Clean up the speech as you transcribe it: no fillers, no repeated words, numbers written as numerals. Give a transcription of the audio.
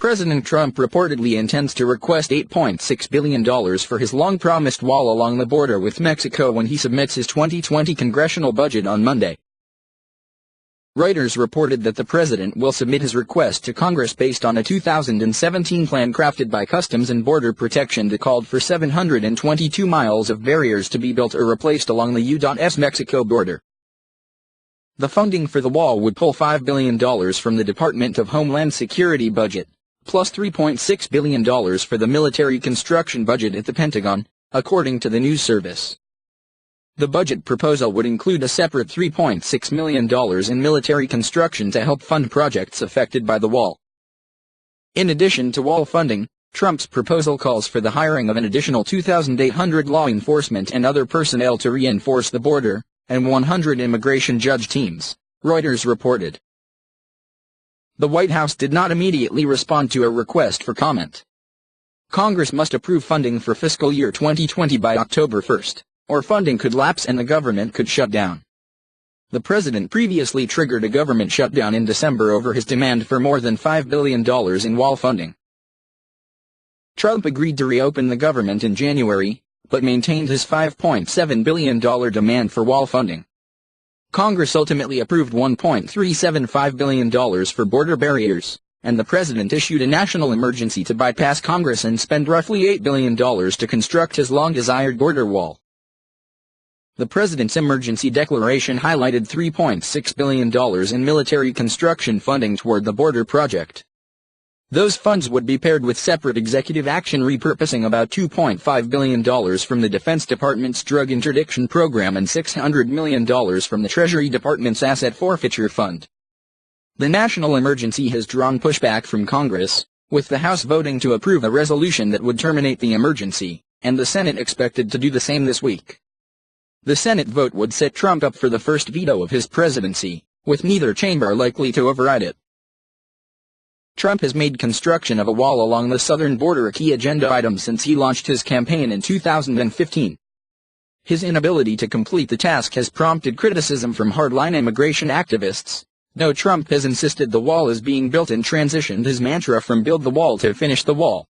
President Trump reportedly intends to request $8.6 billion for his long-promised wall along the border with Mexico when he submits his 2020 congressional budget on Monday. Reuters reported that the president will submit his request to Congress based on a 2017 plan crafted by Customs and Border Protection that called for 722 miles of barriers to be built or replaced along the U.S. Mexico border. The funding for the wall would pull $5 billion from the Department of Homeland Security budget, plus $3.6 billion for the military construction budget at the Pentagon, according to the news service. The budget proposal would include a separate $3.6 million in military construction to help fund projects affected by the wall. In addition to wall funding, Trump's proposal calls for the hiring of an additional 2,800 law enforcement and other personnel to reinforce the border, and 100 immigration judge teams, Reuters reported. The White House did not immediately respond to a request for comment. Congress must approve funding for fiscal year 2020 by October 1, or funding could lapse and the government could shut down. The president previously triggered a government shutdown in December over his demand for more than $5 billion in wall funding. Trump agreed to reopen the government in January, but maintained his $5.7 billion demand for wall funding. Congress ultimately approved $1.375 billion for border barriers, and the president issued a national emergency to bypass Congress and spend roughly $8 billion to construct his long-desired border wall. The president's emergency declaration highlighted $3.6 billion in military construction funding toward the border project. Those funds would be paired with separate executive action repurposing about $2.5 billion from the Defense Department's drug interdiction program and $600 million from the Treasury Department's asset forfeiture fund. The national emergency has drawn pushback from Congress, with the House voting to approve a resolution that would terminate the emergency, and the Senate expected to do the same this week. The Senate vote would set Trump up for the first veto of his presidency, with neither chamber likely to override it. Trump has made construction of a wall along the southern border a key agenda item since he launched his campaign in 2015. His inability to complete the task has prompted criticism from hardline immigration activists, though Trump has insisted the wall is being built and transitioned his mantra from build the wall to finish the wall.